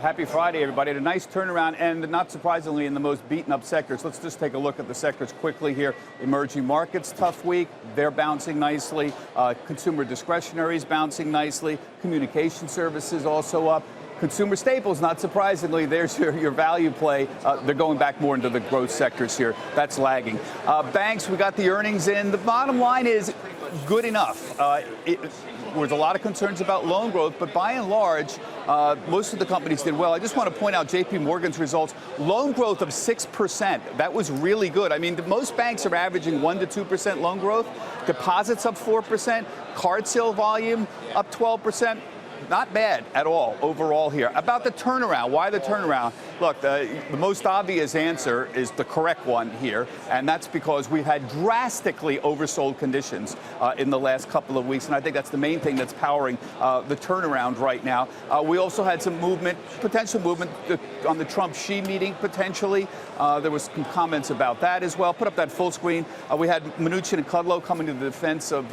Happy Friday, everybody. A nice turnaround, and not surprisingly, in the most beaten-up sectors. Let's just take a look at the sectors quickly here. Emerging markets, tough week. They're bouncing nicely. Consumer discretionary is bouncing nicely. Communication services also up. Consumer staples, not surprisingly, there's your value play. They're going back more into the growth sectors here. That's lagging. Banks, we got the earnings in. The bottom line is good enough. There's a lot of concerns about loan growth, but by and large, most of the companies did well. I just want to point out JP Morgan's results. Loan growth of 6%. That was really good. I mean, most banks are averaging 1% to 2% loan growth. Deposits up 4%. Card sale volume up 12%. Not bad at all overall here. About the turnaround, why the turnaround? Look, the most obvious answer is the correct one here, and that's because we've had drastically oversold conditions in the last couple of weeks, and I think that's the main thing that's powering the turnaround right now. We also had some movement, potential movement on the Trump-Xi meeting, potentially. There was some comments about that as well. Put up that full screen. We had Mnuchin and Kudlow coming to the defense of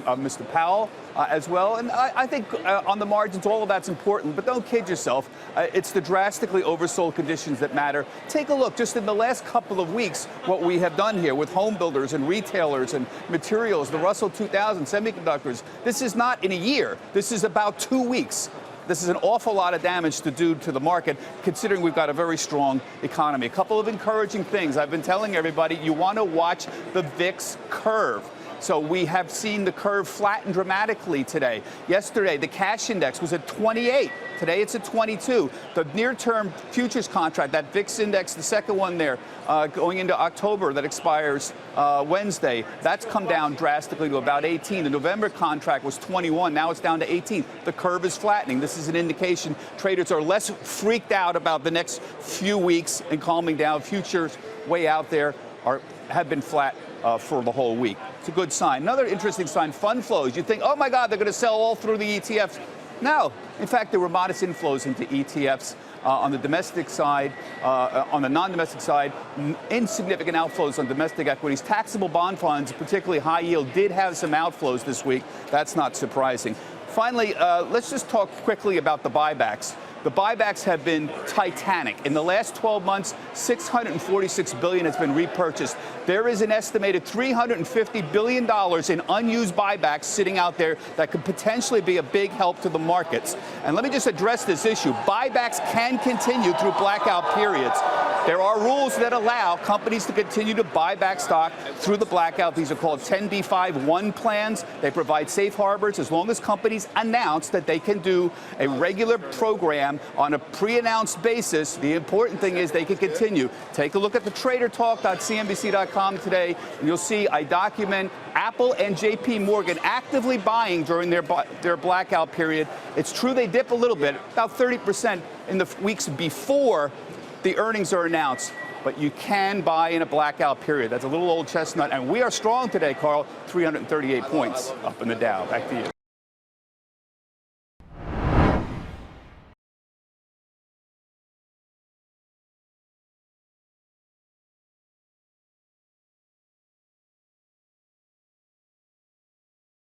Mr. Powell as well, and I think on the margins, all of that's important, but don't kid yourself. It's the drastically oversold conditions that matter. Take a look just in the last couple of weeks what we have done here with home builders and retailers and materials, the Russell 2000, semiconductors. This is not in a year. This is about 2 weeks. This is an awful lot of damage to do to the market, considering we've got a very strong economy. A couple of encouraging things. I've been telling everybody, you want to watch the VIX curve. So we have seen the curve flatten dramatically today. Yesterday, the cash index was at 28. Today, it's at 22. The near-term futures contract, that VIX index, the second one there, going into October, that expires Wednesday, that's come down drastically to about 18. The November contract was 21. Now it's down to 18. The curve is flattening. This is an indication traders are less freaked out about the next few weeks and calming down. Futures way out there have been flat for the whole week. It's a good sign. Another interesting sign, fund flows. You think, oh my God, they're going to sell all through the ETFs. No. In fact, there were modest inflows into ETFs on the domestic side. On the non-domestic side, insignificant outflows on domestic equities. Taxable bond funds, particularly high yield, did have some outflows this week. That's not surprising. Finally, let's just talk quickly about the buybacks. The buybacks have been titanic. In the last 12 months, $646 billion has been repurchased. There is an estimated $350 billion in unused buybacks sitting out there that could potentially be a big help to the markets. And let me just address this issue. Buybacks can continue through blackout periods. There are rules that allow companies to continue to buy back stock through the blackout. These are called 10b5-1 plans. They provide safe harbors as long as companies announce that they can do a regular program on a pre-announced basis. The important thing is they can continue. Take a look at the tradertalk.cnbc.com today, and you'll see I document Apple and JP Morgan actively buying during their blackout period. It's true they dip a little bit, about 30% in the weeks before the earnings are announced, but you can buy in a blackout period. That's a little old chestnut, and we are strong today, Carl. 338 points up in the Dow. Back to you.